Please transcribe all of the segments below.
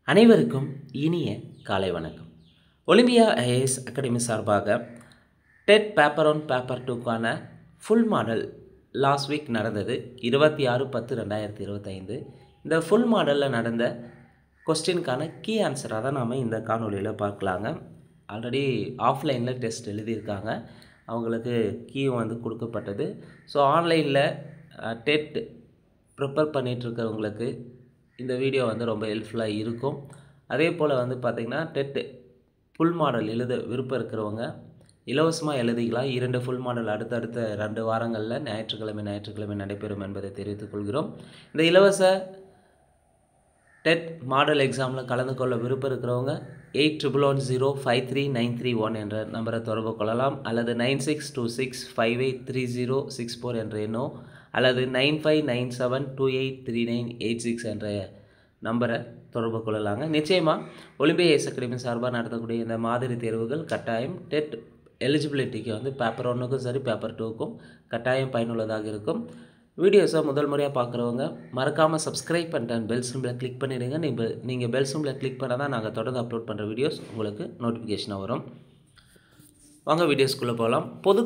அனைவருக்கும் இனிய காலை வணக்கம். ஒலிம்பியா ஐஏஎஸ் அகாடமி சார்பாக டெட் பேப்பர் 1 பேப்பர் 2க்கான ஃபுல் மாடல் லாஸ்ட் வீக் நடந்தது 26/10/2025. இந்த ஃபுல் மாடலில் நடந்த கொஸ்டினுக்கான கீ ஆன்சராக தான் நாம் இந்த காணொலியில் பார்க்கலாங்க. ஆல்ரெடி ஆஃப்லைனில் டெஸ்ட் எழுதியிருக்காங்க, அவங்களுக்கு கீயும் கொடுக்கப்பட்டது. ஸோ ஆன்லைனில் டெட் ப்ரிப்பேர் பண்ணிகிட்ருக்கிறவங்களுக்கு இந்த வீடியோ ரொம்ப ஹெல்ப்ஃபுல்லாக இருக்கும். அதே போல் பார்த்திங்கன்னா டெட் ஃபுல் மாடல் எழுத விருப்பம் இருக்கிறவங்க இலவசமாக எழுதிக்கலாம். 2 ஃபுல் மாடல் அடுத்தடுத்த 2 வாரங்களில் ஞாயிற்றுக்கிழமை நடைபெறும் என்பதை தெரிவித்துக் கொள்கிறோம். இந்த இலவச டெட் மாடல் எக்ஸாமில் கலந்து கொள்ள விருப்பம் இருக்கிறவங்க 8110539331 என்ற நம்பரை தொடர்பு கொள்ளலாம், அல்லது 9626583064 என்ற எண்ணோ, அல்லது 9597283986 என்ற நம்பரை தொடர்பு கொள்ளலாங்க. நிச்சயமாக ஒலிம்பியா ஐஏஎஸ் அகாடமி சார்பாக நடத்தக்கூடிய இந்த மாதிரி தேர்வுகள் கட்டாயம் டெட் எலிஜிபிலிட்டிக்கு பேப்பர் 1க்கும் சரி பேப்பர் 2க்கும் கட்டாயம் பயனுள்ளதாக இருக்கும். வீடியோஸை முதல் முறையாக பார்க்குறவங்க மறக்காமல் சப்ஸ்கிரைப் பண்ணிட்டு பெல் சிம்பிளை கிளிக் பண்ணிவிடுங்க. நீங்கள் பெல் சிம்பிளை கிளிக் பண்ணால் தான் நாங்கள் தொடர்ந்து அப்லோட் பண்ணுற வீடியோஸ் உங்களுக்கு நோட்டிஃபிகேஷனாக வரும். வாங்க வீடியோஸ்குள்ளே போகலாம். பொது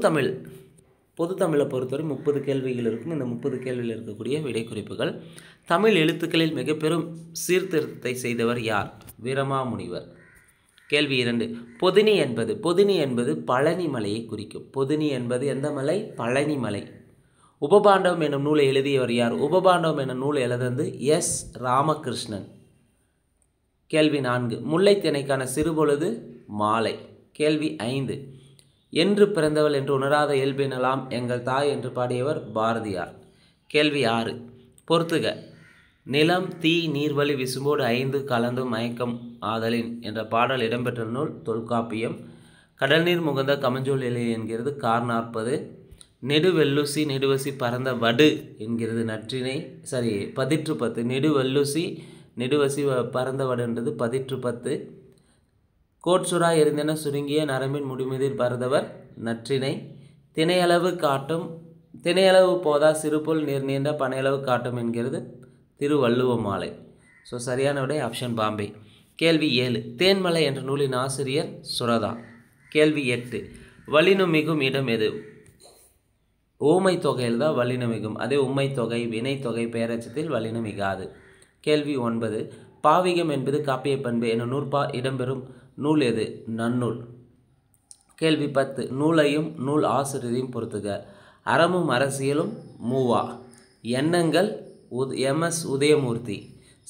தமிழை பொறுத்தவரை 30 கேள்விகள் இருக்கும். இந்த 30 கேள்வியில் இருக்கக்கூடிய விடை குறிப்புகள். தமிழ் எழுத்துக்களில் மிக பெரும் சீர்திருத்தத்தை செய்தவர் யார்? வீரமாமுனிவர். கேள்வி 2. பொதினி என்பது பழனி மலையை குறிக்கும். பொதினி என்பது எந்த மலை? பழனி மலை. உபபாண்டவம் என்னும் நூலை எழுதியவர் யார்? உபபாண்டவம் என்னும் நூலை எழுதந்து எஸ். ராமகிருஷ்ணன். கேள்வி 4. முல்லை திணைக்கான சிறுபொழுது மாலை. கேள்வி 5. என்று பிறந்தவள் என்று உணராத இயல்பினலாம் எங்கள் தாய் என்று பாடியவர் பாரதியார். கேள்வி 6. பொறுத்துக. நிலம் தீ நீர்வழி விசும்போடு 5 கலந்தும் மயக்கம் ஆதலின் என்ற பாடல் இடம்பெற்ற நூல் தொல்காப்பியம். கடல் நீர் முகந்த கமஞ்சொல் இலை என்கிறது கார் 40. நெடுவெல்லுசி நெடுவசி பறந்த வடு என்கிறது நற்றினை பதிற்று 10. நெடுவெல்லுசி நெடுவசி பறந்த வடுன்றது பதிற்று 10. கோட்சுரா எரிந்தென சுருங்கிய நரம்பின் முடிமீதில் பறந்தவர் நற்றினை. திணையளவு போதா சிறுபுல் நீர் நீண்ட பனையளவு காட்டும் என்கிறது திருவள்ளுவ மாலை. ஸோ சரியான விடை ஆப்ஷன் பாம்பே. கேள்வி 7. தேன்மலை என்ற நூலின் ஆசிரியர் சுரதா. கேள்வி 8. வலினுமிகும் இடம் எது? ஓமை தொகையில் தான் வலினுமிகும், அதே உம்மை தொகை வினை தொகை பெயரச்சத்தில் வலினுமிகாது. கேள்வி 9. பாவிகம் என்பது காப்பிய பண்பு என நூற்பா இடம்பெறும் நூல் எது? நன்னூல். கேள்வி 10. நூலையும் நூல் ஆசிரியரையும் பொறுத்துக. அறமும் அரசியலும் மூவா. எண்ணங்கள் எம்.எஸ். உதயமூர்த்தி.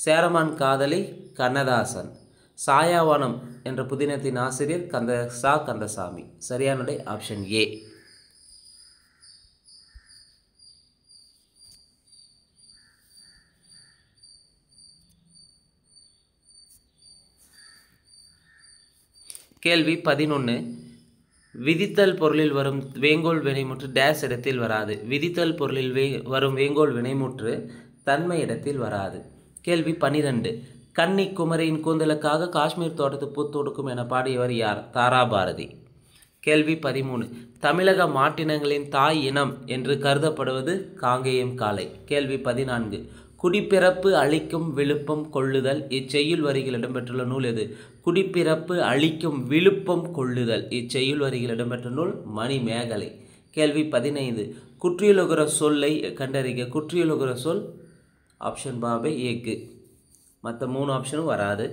சேரமான் காதலி கண்ணதாசன். சாயாவனம் என்ற புதினத்தின் ஆசிரியர் கந்தசாமி. சரியான விடை ஆப்ஷன் ஏ. கேள்வி 11. விதித்தல் பொருளில் வரும் வேங்கோல் வினைமுற்று டேஸ் இடத்தில் வராது. விதித்தல் பொருளில் வரும் வேங்கோல் வினைமுற்று தன்மை இடத்தில் வராது. கேள்வி 12. கன்னி குமரியின் கூந்தலுக்காக காஷ்மீர் தோட்டத்து பூத்தொடுக்கும் என பாடியவர் யார்? தாராபாரதி. கேள்வி 13. தமிழக மாட்டினங்களின் தாய் இனம் என்று கருதப்படுவது காங்கேயம் காளை. கேள்வி 14. குடிப்பிறப்பு அழிக்கும் விழுப்பம் கொள்ளுதல் இச்செய்யுள் வரிகள் இடம்பெற்றுள்ள நூல் எது? குடிப்பிறப்பு அழிக்கும் விழுப்பம் கொள்ளுதல் இச்செய்யுள் வரிகள் இடம்பெற்ற நூல் மணிமேகலை. கேள்வி 15. குற்றியலுகிற சொல்லை கண்டறிக. குற்றியலுகிற சொல் ஆப்ஷன் பாபே ஏக்கு, மற்ற 3 ஆப்ஷனும் வராது.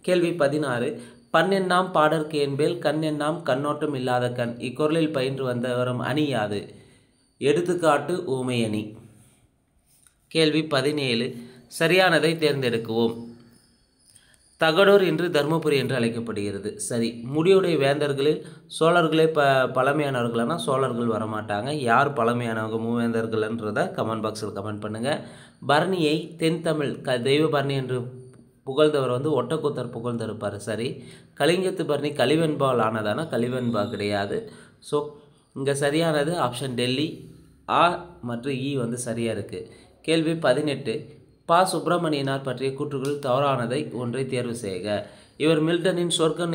கேள்வி 16. பண்ணெண்ணாம் பாடற்கு என்பேல் கண் எண்ணாம் கண்ணோட்டம் இல்லாத கண் இக்குறளில் பயின்று வரும் அணி யாது? எடுத்துக்காட்டு ஊமை அணி. கேள்வி 17. சரியானதை தேர்ந்தெடுக்குவோம். தகடூர் இன்று தர்மபுரி என்று அழைக்கப்படுகிறது. சரி. முடியுடைய வேந்தர்களில் சோழர்களே பழமையானவர்களானா சோழர்கள் வரமாட்டாங்க. யார் பழமையானவங்க மூவேந்தர்கள்ன்றதை கமெண்ட் பாக்ஸில் கமெண்ட் பண்ணுங்கள். பரணியை தென் தமிழ் தெய்வ பரணி என்று புகழ்ந்தவர் ஒட்டக்கூத்தர் புகழ்ந்திருப்பார். சரி. கலிங்கத்து பரணி கலிவெண்பால் ஆனதானா? கலிவெண்பா கிடையாது. ஸோ இங்கே சரியானது ஆப்ஷன் டெல்லி. ஆ மற்றும் இ சரியாக இருக்குது. கேள்வி 18. பா. சுப்பிரமணியனார் பற்றிய கூற்றுகள் தவறானதை ஒன்றை தேர்வு செய்க. இவர் மில்டனின் சொர்க்க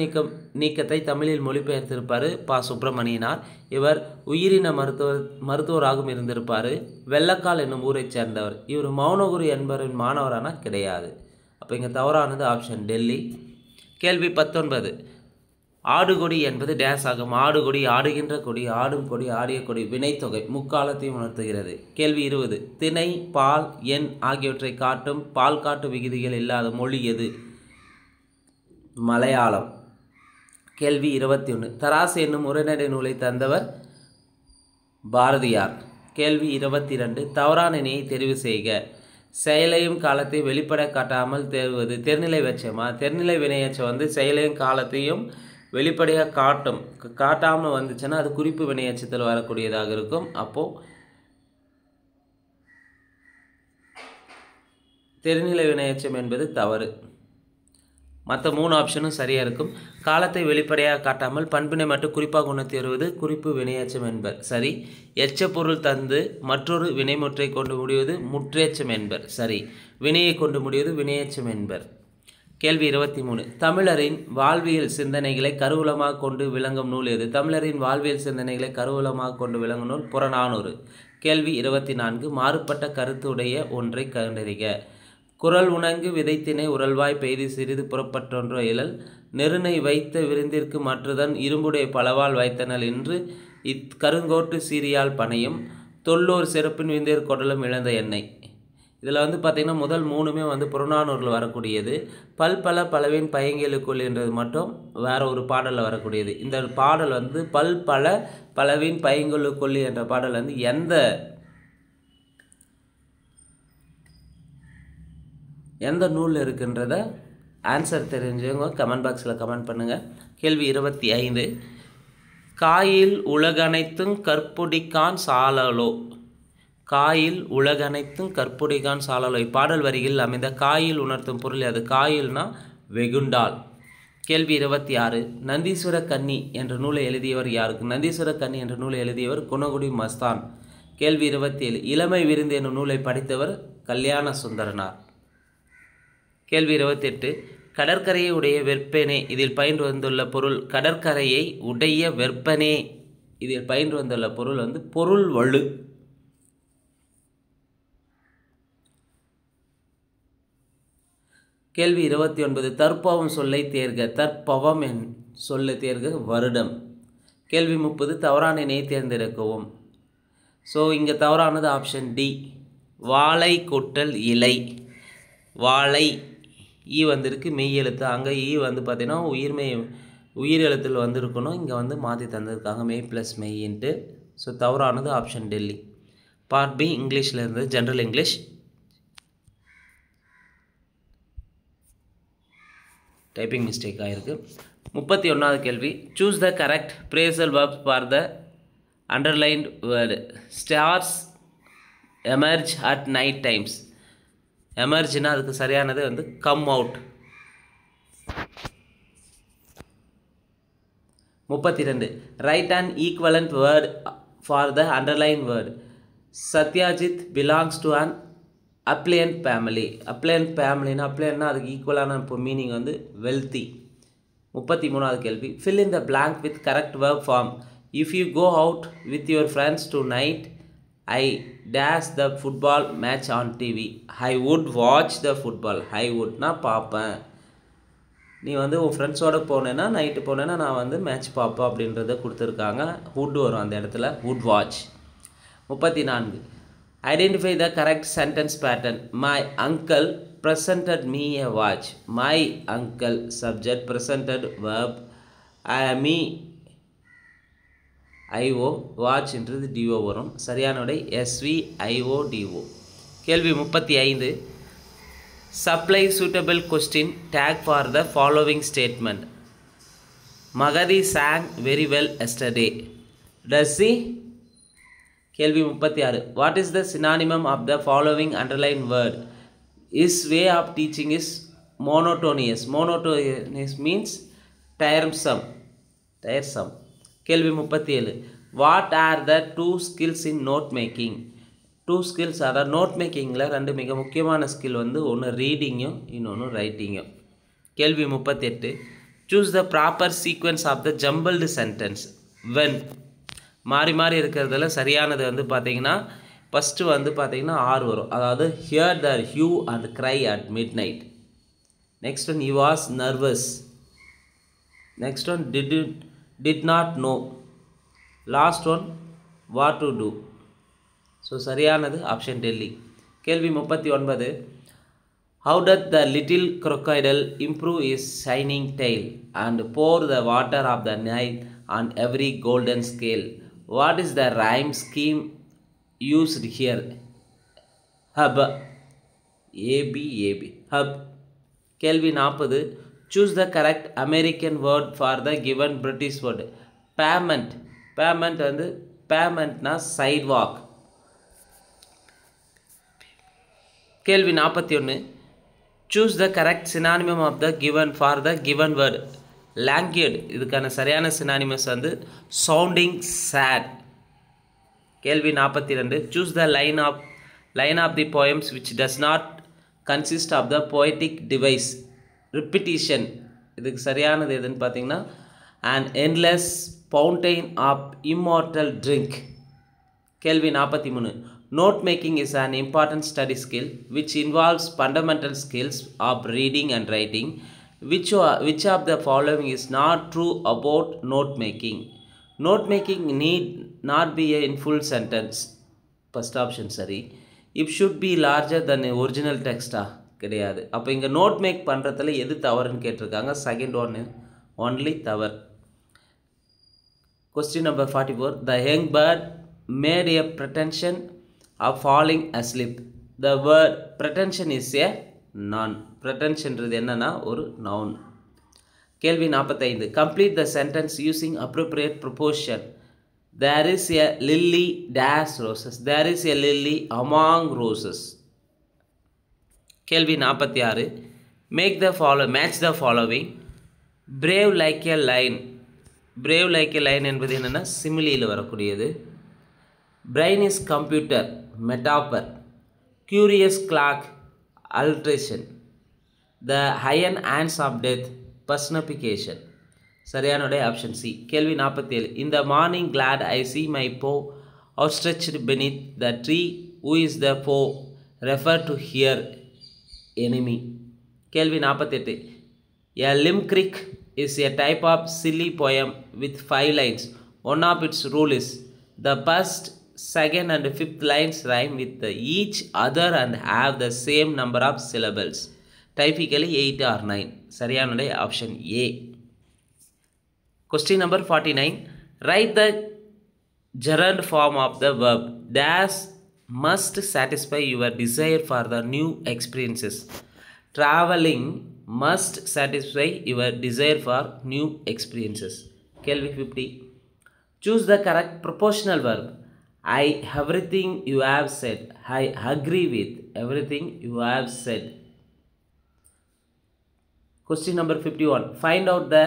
நீக்கத்தை தமிழில் மொழிபெயர்த்திருப்பார். பா. சுப்பிரமணியனார். இவர் உயிரின மருத்துவராகவும் இருந்திருப்பார். வெள்ளக்கால் என்னும் ஊரை சேர்ந்தவர். இவர் மௌனகுரு என்பவரின் மாணவரான கிடையாது. அப்போ இங்கே தவறானது ஆப்ஷன் டெல்லி. கேள்வி 19. ஆடுகொடி என்பது டேஸ் ஆகும். ஆடுகொடி, ஆடுகின்ற கொடி, ஆடும் கொடி, ஆடிய கொடி. வினைத்தொகை முக்காலத்தையும் உணர்த்துகிறது. கேள்வி 20. திணை, பால், எண் ஆகியவற்றை காட்டும் பால் காட்டு விகுதிகள் இல்லாத மொழி எது? மலையாளம். கேள்வி 21. தராசு என்னும் உரைநடை நூலை தந்தவர் பாரதியார். கேள்வி 22. தவறான இணையை தெரிவு செய்க. செயலையும் காலத்தை வெளிப்பட காட்டாமல் தேர்வது தெர்நிலை வச்சமா? தெர்நிலை வினையச்சம் வந்து செயலையும் காலத்தையும் வெளிப்படையாக காட்டாமல் வந்துச்சுன்னா அது குறிப்பு வினையச்சத்தில் வரக்கூடியதாக இருக்கும். அப்போது தெர்நிலை வினையச்சம் என்பது தவறு. மற்ற 3 ஆப்ஷனும் சரியாக இருக்கும். காலத்தை வெளிப்படையாக காட்டாமல் பண்பினை மட்டும் குறிப்பாக உணர்த்தி வருவது குறிப்பு வினையச்சம் என்பர் சரி. எச்ச பொருள் தந்து மற்றொரு வினைமுற்றை கொண்டு முடிவது முற்றேச்சம் என்பர் சரி. வினையை கொண்டு முடிவது வினையச்சம் என்பர். கேள்வி 23. தமிழரின் வாழ்வியல் சிந்தனைகளை கருவூலமாக கொண்டு விளங்கும் நூல் எது? தமிழரின் வாழ்வியல் சிந்தனைகளை கருவூலமாக கொண்டு விளங்கும் நூல் புறநானூறு. கேள்வி 24. மாறுபட்ட கருத்து உடைய ஒன்றை கண்டறிக. குரல் உணங்கு விதைத்தினை உரல்வாய் பெய்து சிறிது புறப்பட்டொன்ற இழல் நெருனை வைத்த விருந்திற்கு மற்றதன் இரும்புடைய பலவால் வைத்தனல் என்று கருங்கோட்டு சீரியால் பனையும் தொல்லோர் சிறப்பின் விந்தியர் கொடலும் இழந்த எண்ணெய். இதில் வந்து பார்த்திங்கன்னா முதல் 3மே வந்து புறநானூரில் வரக்கூடியது. பல்பல பலவின் பயங்கலுக்குள் என்றது மட்டும் வேற ஒரு பாடலில் வரக்கூடியது. இந்த பாடல் வந்து பல்பல பலவின் பயங்கலுக்குள் என்ற பாடல் வந்து எந்த நூலில் இருக்குன்றத ஆன்சர் தெரிஞ்சவங்க கமெண்ட் பாக்ஸில் கமெண்ட் பண்ணுங்கள். கேள்வி 25. காயில் உலகனைத்தும் கற்புடிக்கான் சாலலோ. காயில் உலகனைத்தும் கற்புடிக்கான் சாலலோ இப்பாடல் வரிகளில் அமைந்த காயில் உணர்த்தும் பொருள் அது? காயில்னா வெகுண்டால். கேள்வி 26. நந்தீஸ்வர கன்னி என்ற நூலை எழுதியவர் யாருக்கு? நந்தீஸ்வர கன்னி என்ற நூலை எழுதியவர் குணகுடி மஸ்தான். கேள்வி 27. இளமை விருந்து என்னும் நூலை படித்தவர் கல்யாண சுந்தரனார். கேள்வி 28. கடற்கரையை உடைய வெற்பனே இதில் பயின்று வந்துள்ள பொருள்? கடற்கரையை உடைய வெற்பனே இதில் பயின்று வந்துள்ள பொருள் வந்து பொருள் வலு. கேள்வி 29. தற்பவம் சொல்லை தேர்க. தற்பவம் சொல்லை தேர்க வருடம். கேள்வி 30. தவறான இணையை தேர்ந்தெடுக்கவும். ஸோ இங்கே தவறானது ஆப்ஷன் டி வாழை கொட்டல் இலை. வாழை ஈ வந்திருக்கு மெய் எழுத்து. அங்கே ஈ வந்து பார்த்திங்கன்னா உயிர் எழுத்தில் வந்திருக்கணும். இங்கே வந்து மாற்றி தந்திருக்காங்க மெய் ப்ளஸ் மெய்ன்ட்டு. ஸோ தவறானது ஆப்ஷன் டெல்லி. பார்ட் பி இங்கிலீஷில் இருந்தது ஜென்ரல் இங்கிலீஷ். டைப்பிங் மிஸ்டேக் ஆகிருக்கு. 31வது கேள்வி. Choose the correct phrasal verb for the underlined word. Stars emerge at night times. எமர்ஜ்னா அதுக்கு சரியானது வந்து come out. 32. Write and equivalent word for the underline word. Satyajit belongs to an affluent family. Affluent ஃபேமிலினா அப்ளையன்னா அதுக்கு ஈக்குவலான இப்போ மீனிங் வந்து வெல்த்தி. 33வது கேள்வி. Fill in the blank with correct verb form. If you go out with your friends tonight I dash the football match on TV. I would watch the football. I would நான் பார்ப்பேன். நீ வந்து உன் ஃப்ரெண்ட்ஸோடு போனேன்னா night போனேன்னா நான் வந்து மேட்ச் பார்ப்பேன் அப்படின்றத கொடுத்துருக்காங்க. would வரும் அந்த இடத்துல would watch. 34. Identify the correct sentence pattern. My uncle presented me a watch. My uncle subject presented verb me IO வாட்ச்ன்றது டிஓ வரும். சரியான விடை SVIODO. கேள்வி 35. Supply suitable question tag for the following statement. Mahathi sang very well yesterday. Does she. கேள்வி 36. What is the synonym of the following underline word? Is way of teaching is monotonous. Monotonous means tiresome. கேள்வி 37. What are the 2 skills in note making? 2 skills அதாவது note மேக்கிங்கில் 2 மிக முக்கியமான skill வந்து ஒன்று ரீடிங்கும் இன்னொன்று ரைட்டிங்கும். கேள்வி 38. Choose the proper sequence of the jumbled sentence. When மாறி மாறி இருக்கிறதுல சரியானது வந்து பார்த்திங்கன்னா ஃபஸ்ட்டு வந்து பார்த்திங்கன்னா ஆர் வரும். அதாவது here the Hugh and cry at mid night. Next one, he was nervous. Next one, did not know. Last one, what to do. So சரியானது ஆப்ஷன் டெல்லி. கேள்வி 39. How does the little crocodile improve his shining tail and pour the water of the Nile on every golden scale? What is the rhyme scheme used here? Hub. A-B. Hub. கேள்வி 40. Choose the correct American word for the given British word. Pavement. Pavement வந்து pavementனா sidewalk. கேள்வி 41. Choose the correct synonym of the given for the given word. Languid. இதுக்கான சரியான synonymous வந்து sounding sad. கேள்வி 42. Choose the line of the poems which does not consist of the poetic device. Repetition. இதுக்கு சரியானது எதுன்னு பார்த்தீங்கன்னா an endless fountain of immortal drink. கேள்வி 43. Note making is an important study skill which involves fundamental skills of reading and writing. Which of the following is not true about note making? Note making need not be in full sentence. First option சரி. It should be larger than the original text. கிடையாது. அப்போ இங்கே note make பண்ணுறதுல எது தவறுன்னு கேட்டிருக்காங்க. Second ஒன்று only தவறு. Question number 44. The young bird made a pretension of falling asleep. The word pretension is a noun. pretensionன்றது என்னன்னா ஒரு noun. கேள்வி 45. Complete the sentence using appropriate proportion. There is a lily dash roses. There is a lily among roses. கேள்வி 46. Match the following. Brave like a lion. Brave like a lion என்பது என்னன்னா சிமிலியில் வரக்கூடியது. Brain is computer. Metaphor. Curious clock. Alteration. The iron hands of death. Personification. சரியானோட option C. கேள்வி 47. In the morning glad I see my foe outstretched beneath the tree. Who is the foe? Refer to here. Enemy. கேள்வி 48. A limerick is a type of silly poem with 5 lines. One of its rule is the first, second and fifth lines rhyme with each other and have the same number of syllables. Typically 8 or 9. சரியானது option A. Question number 49. Write the gerund form of the verb. Dash must satisfy your desire for the new experiences. Traveling must satisfy your desire for new experiences. கேள்வி 50. Choose the correct proportional verb. I everything you have said. I agree with everything you have said. Question number 51. Find out the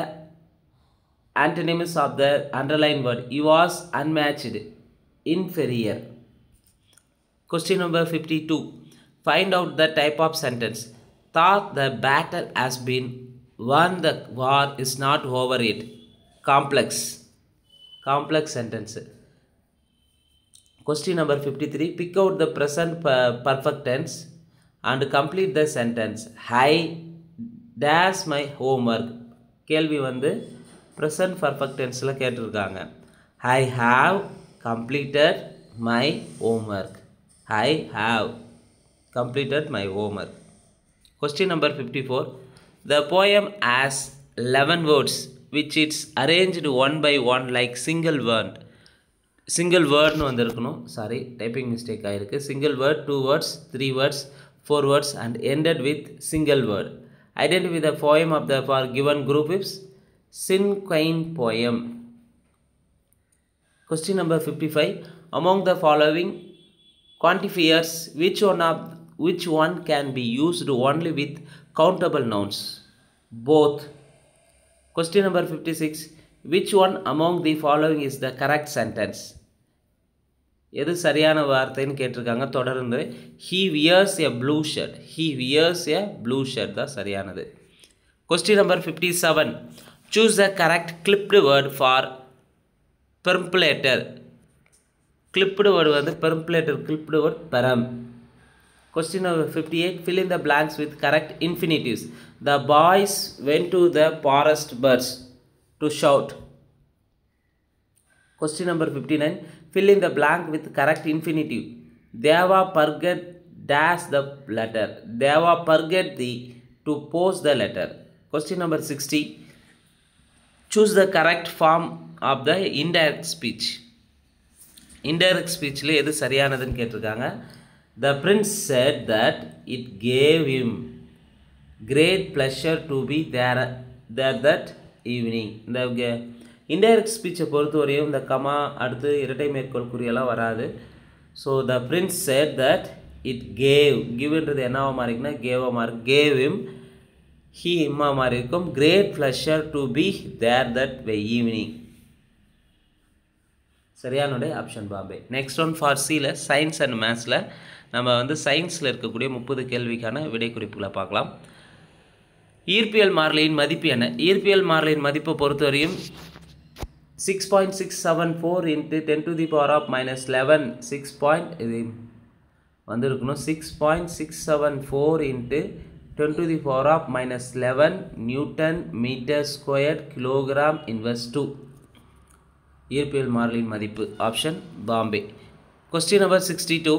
antonyms of the underlined word. He was unmatched. Inferior. Question number 52. Find out the type of sentence. Thought the battle has been won, the war is not over yet. Complex sentence. Question number 53. Pick out the present perfect tense and complete the sentence. I dash my homework. கேள்வி வந்து present perfect tenseல கேட்டிருக்காங்க. I have completed my homework. I have completed my homework. Question number 54. The poem has 11 words which it's arranged one by one like single word. Single word னு வந்திருக்கணும். Sorry typing mistake ஆயிருக்கு. Single word, 2 words, 3 words, 4 words and ended with single word. Identify the poem of the for given group is cinquain poem. Question number 55. Among the following quantifiers, which one can be used only with countable nouns? Both. Question number 56. Which one among the following is the correct sentence? எது சரியான வார்த்தைன்னு கேட்டிருக்காங்க. தொடர்ந்து he wears a blue shirt. He wears a blue shirt தான் சரியானது. Question number 57. Choose the correct clipped word for perambulator. Clipped word வந்து perambulator. Clipped word param. Question number 58. Fill in the blanks with correct infinitives. The boys went to the forest birds to shout. Question number 59. Fill in the blank with correct infinitive. Deva forget dash the letter. Deva forget the to post the letter. Question number 60. Choose the correct form of the indirect speech. Indirect speech le edu சரியானதுன்னு கேட்டிருக்காங்க. The prince said that it gave him great pleasure to be there that evening. இந்த indirect ஸ்பீச்சை பொறுத்தவரையும் இந்த comma அடுத்து இரட்டை மேற்கோள் குறியெல்லாம் வராது. So the prince said that it கிவ்ன்றது என்னவா மாதிரி இருக்குன்னா கேவா மாதிரி gave him he இம்மா மாதிரி இருக்கும் great pleasure to be there that evening. சரியானுடைய option Bombay. Next one for சியில் சயின்ஸ் அண்ட் மேத்ஸில் நம்ம சயின்ஸில் இருக்கக்கூடிய 30 கேள்விக்கான விடை குறிப்புகளை பார்க்கலாம். ஈர்ப்பியல் மாறிலியின் மதிப்பு என்ன? ஈர்ப்பியல் மாறிலியின் மதிப்பை பொறுத்தவரையும் 6.674 × 10⁻⁻11 இது வந்திருக்கணும். 6.674 × 10⁻⁻11 newton metre square kilogram inverse 2 ஈர்ப்பியல் மாறிலியின் மதிப்பு. ஆப்ஷன் பாம்பே. Question number 62.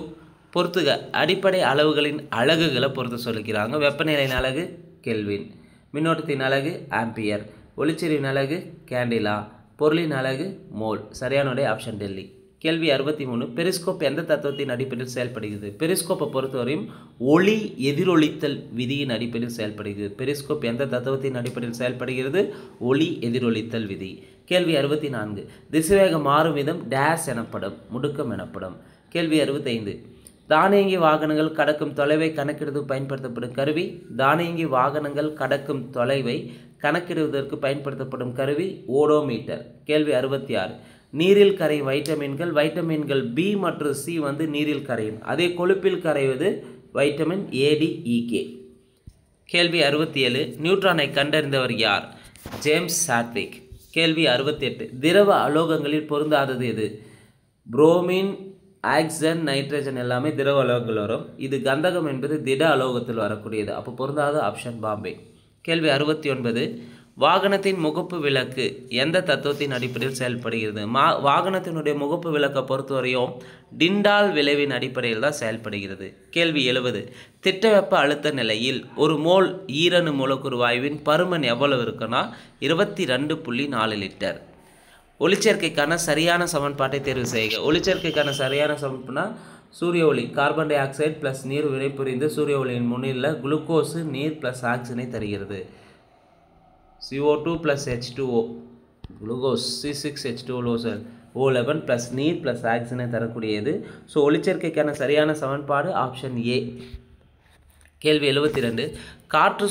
பொறுத்துக அடிப்படை அளவுகளின் அலகுகளை பொறுத்து சொல்லிக்கிறாங்க. வெப்பநிலையின் அலகு கெல்வின், மின்னோட்டத்தின் அலகு ஆம்பியர், ஒளிச்செறிவின் அலகு கேண்டிலா, பொருளின் அலகு மோல். சரியானுடைய ஆப்ஷன் டெல்லி. கேள்வி 63. பெரிஸ்கோப் எந்த தத்துவத்தின் அடிப்படையில் செயல்படுகிறது? பெரிஸ்கோப்பை பொறுத்தவரையும் ஒளி எதிரொலித்தல் விதியின் அடிப்படையில் செயல்படுகிறது. பெரிஸ்கோப் எந்த தத்துவத்தின் அடிப்படையில் செயல்படுகிறது? ஒளி எதிரொலித்தல் விதி. கேள்வி 64. திசைவேக மாறும் விதம் டேஸ் எனப்படும், முடுக்கம் எனப்படும். கேள்வி 65. தானியங்கி வாகனங்கள் கடக்கும் தொலைவை கணக்கிடுவது பயன்படுத்தப்படும் கருவி. தானியங்கி வாகனங்கள் கடக்கும் தொலைவை கணக்கிடுவதற்கு பயன்படுத்தப்படும் கருவி ஓடோமீட்டர். கேள்வி 66. நீரில் கரையும் வைட்டமின்கள். வைட்டமின்கள் பி மற்றும் சி நீரில் கரையும். அதே கொழுப்பில் கரைவது வைட்டமின் ஏடிஇகே. கேள்வி 67. நியூட்ரானை கண்டறிந்தவர் யார்? James Chadwick. கேள்வி 68. திரவ அலோகங்களில் பொருந்தாதது எது? புரோமின், ஆக்சிஜன், நைட்ரஜன் எல்லாமே திரவ அலோகங்கள் வரும். இது கந்தகம் என்பது திட அலோகத்தில் வரக்கூடியது. அப்போ பொருந்தாத ஆப்ஷன் பாம்பே. கேள்வி 69. வாகனத்தின் முகப்பு விளக்கு எந்த தத்துவத்தின் அடிப்படையில் செயல்படுகிறது? வாகனத்தினுடைய முகப்பு விளக்கை பொறுத்தவரையும் டிண்டால் விளைவின் அடிப்படையில் தான் செயல்படுகிறது. கேள்வி 70. திட்டவெப்ப அழுத்த நிலையில் ஒரு மோல் ஈரணு மூலக்கூறு வாயுவின் பருமன் எவ்வளவு இருக்குன்னா 22.4 லிட்டர். ஒளிச்சேர்க்கைக்கான சரியான சமன்பாட்டை தேர்வு செய்க. ஒளிச்சேர்க்கைக்கான சரியான சமன்பாடுனா சூரிய ஒளி கார்பன் டை ஆக்சைடு ப்ளஸ் நீர் வினைபுரிந்து சூரிய ஒளியின் முன்னிலையில் குளுக்கோஸு நீர் ப்ளஸ் ஆக்சிஜனை தருகிறது. CO2 + H2O glucose C6H12O11 plus நீர் ப்ளஸ் ஆக்சிஜனை தரக்கூடியது. ஸோ ஒளிச்சேர்க்கைக்கான சரியான சமன்பாடு ஆப்ஷன் ஏ. கேள்வி 72. காற்று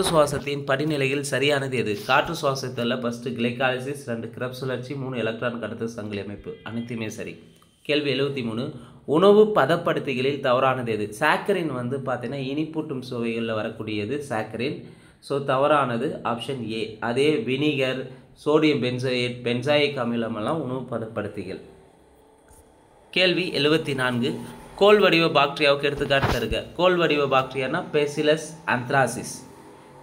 சுவாசத்தின் படிநிலையில் சரியானது எது? காற்று சுவாசத்தில் ஃபஸ்ட்டு கிளைகாலிசிஸ், 2 கிரப் சுழற்சி, 3 எலக்ட்ரான் கடத்தல் சங்கிலி அமைப்பு. அனைத்துமே சரி. கேள்வி 73. உணவு பதப்படுத்திகளில் தவறானது எது? சாக்கரின் பார்த்தீங்கன்னா இனிப்பூட்டும் சுவைகளில் வரக்கூடியது சாக்கரின். ஸோ தவறானது ஆப்ஷன் ஏ. அதே வினிகர், சோடியம் பென்சோயேட், பென்சாயிக் அமிலமெல்லாம் உணவு பதப்படுத்திகள். கேள்வி 74. கோல் வடிவ பாக்டீரியாவுக்கு எடுத்துக்காட்டு தருக. கோல் வடிவ பாக்டீரியானா பேசிலஸ் ஆந்த்ராசிஸ்.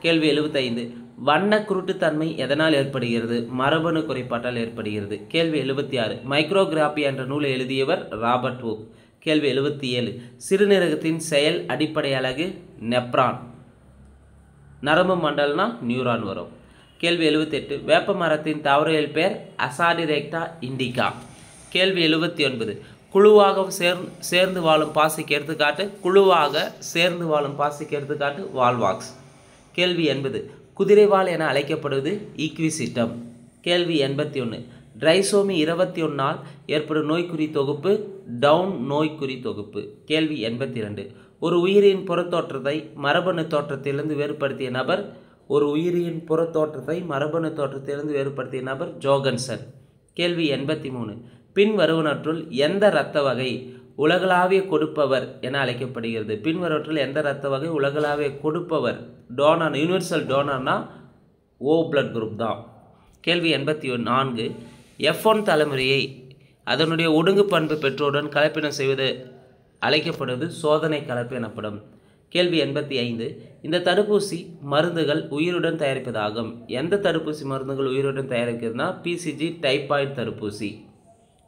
கேள்வி 75. வண்ண குருட்டுத்தன்மை எதனால் ஏற்படுகிறது? மரபணு குறைபாட்டால் ஏற்படுகிறது. கேள்வி 76. மைக்ரோகிராபி என்ற நூலை எழுதியவர் ராபர்ட் ஹூக். கேள்வி 77. சிறுநீரகத்தின் செயல் அடிப்படை அலகு நெப்ரான். நரம்பு மண்டல்னா நியூரான் வரும். கேள்வி 78. வேப்ப மரத்தின் தாவரவியல் பெயர் அசாடிரெக்டா இண்டிகா. கேள்வி 79. குழுவாக சேர்ந்து வாழும் பாசிக்கு எடுத்துக்காட்டு. குழுவாக சேர்ந்து வாழும் பாசிக்கு எடுத்துக்காட்டு வால்வாக்ஸ். கேள்வி 80. குதிரைவால் என அழைக்கப்படுவது ஈக்விசிட்டம். கேள்வி 81. ட்ரைசோமி 21 ஏற்படும் நோய்க்குறி தொகுப்பு டவுன் நோய்க்குறி தொகுப்பு. கேள்வி 82. ஒரு உயிரியின் புறத்தோற்றத்தை மரபணு தோற்றத்திலிருந்து வேறுபடுத்திய நபர். ஒரு உயிரியின் புறத்தோற்றத்தை மரபணு தோற்றத்திலிருந்து வேறுபடுத்திய நபர் ஜோகன்சன். கேள்வி 83. பின்வருவனற்றுள் எந்த இரத்த வகை உலகளாவிய கொடுப்பவர் என அழைக்கப்படுகிறது? பின்வருவற்றுள் எந்த இரத்த வகை உலகளாவிய கொடுப்பவர்? டோனர், யூனிவர்சல் டோனர்னா ஓ பிளட் குரூப் தான். கேள்வி 84. F1 தலைமுறையை அதனுடைய ஒடுங்கு பண்பு பெற்றோருடன் கலப்பினம் செய்வது அழைக்கப்படுவது சோதனை கலப்பு எனப்படும். கேள்வி 85. இந்த தடுப்பூசி மருந்துகள் உயிருடன் தயாரிப்பதாகும். எந்த தடுப்பூசி மருந்துகள் உயிருடன் தயாரிக்கிறதுனா பிசிஜி டைபாய்டு தடுப்பூசி.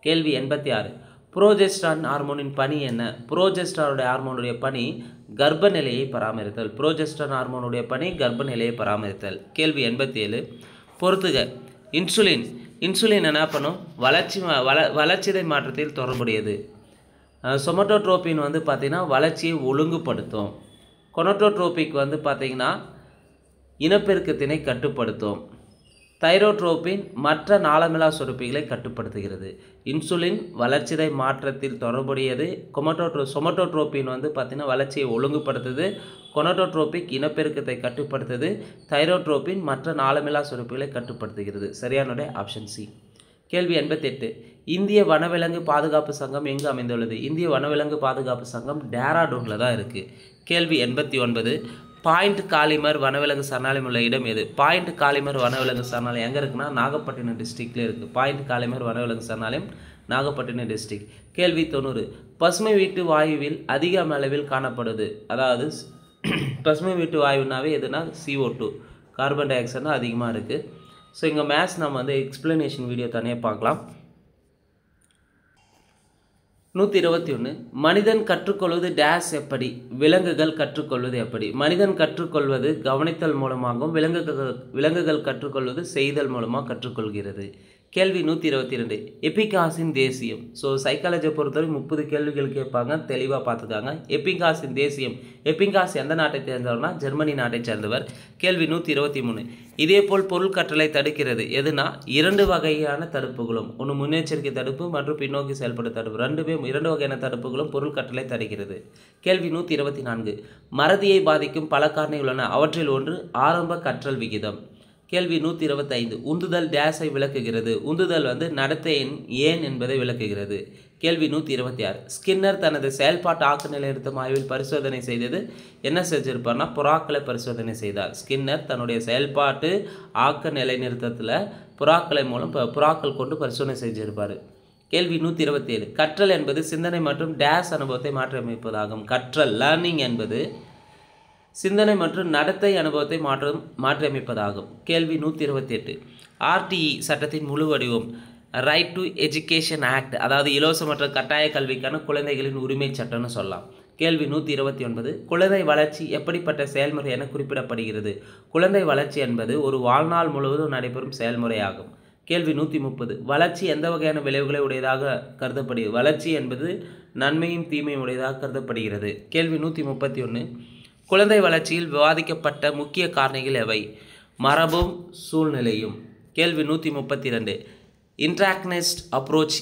கேள்வி 86. புரோஜெஸ்ட்ரான் ஹார்மோனின் பணி என்ன? புரோஜெஸ்ட்ரானுடைய ஹார்மோனுடைய பணி கர்ப்ப நிலையை பராமரித்தல். புரோஜெஸ்ட்ரான் ஹார்மோனுடைய பணி கர்ப்ப நிலையை பராமரித்தல். கேள்வி 87. பொறுத்துக. இன்சுலின் என்ன பண்ணும்? வளர்ச்சிதை மாற்றத்தில் தொடர்புடையது. சொமட்டோட்ரோபின் வந்து பார்த்திங்கன்னா வளர்ச்சியை ஒழுங்குபடுத்தும். கொனோட்டோட்ரோபிக் வந்து பார்த்திங்கன்னா இனப்பெருக்கத்தினை கட்டுப்படுத்தும். தைரோட்ரோபின் மற்ற நாளமிலா சுரப்பிகளை கட்டுப்படுத்துகிறது. இன்சுலின் வளர்ச்சிதை மாற்றத்தில் தொடர்புடையது. சொமட்டோட்ரோபின் வந்து பார்த்திங்கன்னா வளர்ச்சியை ஒழுங்குபடுத்துது. கொனோட்டோட்ரோபிக் இனப்பெருக்கத்தை கட்டுப்படுத்துது. தைரோட்ரோபின் மற்ற நாளமிலா சுரப்பிகளை கட்டுப்படுத்துகிறது. சரியானோட ஆப்ஷன் சி. கேள்வி 88. இந்திய வனவிலங்கு பாதுகாப்பு சங்கம் எங்கு அமைந்துள்ளது? இந்திய வனவிலங்கு பாதுகாப்பு சங்கம் டேராடூனில் தான் இருக்குது. கேள்வி 89. பாயிண்ட் காலிமர் வனவிலங்கு சரணாலயம் உள்ள இடம் எது? பாயிண்ட் காலிமர் வனவிலங்கு சரணாலயம் எங்கே இருக்குன்னா நாகப்பட்டினம் டிஸ்ட்ரிக்டில் இருக்குது. பாயிண்ட் காலிமர் வனவிலங்கு சரணாலயம் நாகப்பட்டினம் டிஸ்ட்ரிக்ட். கேள்வி 90. பசுமை வீட்டு வாயுவில் அதிக அளவில் காணப்படுது. அதாவது பசுமை வீட்டு வாயுனாவே எதுனா CO2 கார்பன் டை ஆக்சைடு அதிகமாக இருக்குது. ஸோ இங்கே மேத்ஸ் நம்ம வந்து எக்ஸ்பிளனேஷன் வீடியோ தனியாக பார்க்கலாம். 121. மனிதன் கற்றுக்கொள்வது டேஸ் எப்படி? விலங்குகள் கற்றுக்கொள்வது எப்படி? மனிதன் கற்றுக்கொள்வது கவனித்தல் மூலமாகவும் விலங்குகள் கற்றுக்கொள்வது செய்தல் மூலமாக கற்றுக்கொள்கிறது. கேள்வி 122. எபிகாஸின் தேசியம். ஸோ சைக்காலஜியை பொறுத்தவரை 30 கேள்விகள் கேட்பாங்க, தெளிவாக பார்த்துக்காங்க. எபிகாஸின் தேசியம். எபிகாஸ் எந்த நாட்டை சேர்ந்தவர்னா ஜெர்மனி நாட்டை சேர்ந்தவர். கேள்வி 123. இதேபோல் பொருள் கற்றலை தடுக்கிறது எதுனா 2 வகையான தடுப்புகளும். ஒன்று முன்னெச்சரிக்கை தடுப்பு மற்றும் பின்னோக்கி செயல்படும் தடுப்பு. 2 வகையான தடுப்புகளும் பொருள் கற்றலை தடுக்கிறது. கேள்வி 124. மறதியை பாதிக்கும் பல காரணிகள் உள்ளன. அவற்றில் ஒன்று ஆரம்ப கற்றல் விகிதம். கேள்வி 125. உந்துதல் டேஸை விளக்குகிறது. உந்துதல் வந்து நடத்தையின் ஏன் என்பதை விளக்குகிறது. கேள்வி 126. ஸ்கின்னர் தனது செயல்பாட்டு ஆக்க நிலைநிறுத்தம் ஆய்வில் பரிசோதனை செய்தது என்ன செஞ்சிருப்பார்னா புறாக்களை பரிசோதனை செய்தார். ஸ்கின்னர் தன்னுடைய செயல்பாட்டு ஆக்க நிலைநிறுத்தத்தில் புறாக்கள் கொண்டு பரிசோதனை செஞ்சிருப்பார். கேள்வி 127. கற்றல் என்பது சிந்தனை மற்றும் டேஸ் அனுபவத்தை மாற்றியமைப்பதாகும். கற்றல் லேர்னிங் என்பது சிந்தனை மற்றும் நடத்தை அனுபவத்தை மாற்றியமைப்பதாகும். கேள்வி 128. RTE சட்டத்தின் முழு வடிவம் ரைட் டு எஜுகேஷன் ஆக்ட், அதாவது இலவசமற்ற கட்டாய கல்விக்கான குழந்தைகளின் உரிமை சட்டம்னு சொல்லலாம். கேள்வி 129. குழந்தை வளர்ச்சி எப்படிப்பட்ட செயல்முறை என குறிப்பிடப்படுகிறது? குழந்தை வளர்ச்சி என்பது ஒரு வாழ்நாள் முழுவதும் நடைபெறும் செயல்முறையாகும். கேள்வி 130. வளர்ச்சி எந்த வகையான விளைவுகளை உடையதாக கருதப்படுகிறது? வளர்ச்சி என்பது நன்மையும் தீமையும் உடையதாக கருதப்படுகிறது. கேள்வி 131. குழந்தை வளர்ச்சியில் விவாதிக்கப்பட்ட முக்கிய காரணிகள் எவை? மரபும் சூழ்நிலையும். கேள்வி 132. இன்ட்ராக்னிஸ்ட் அப்ரோச்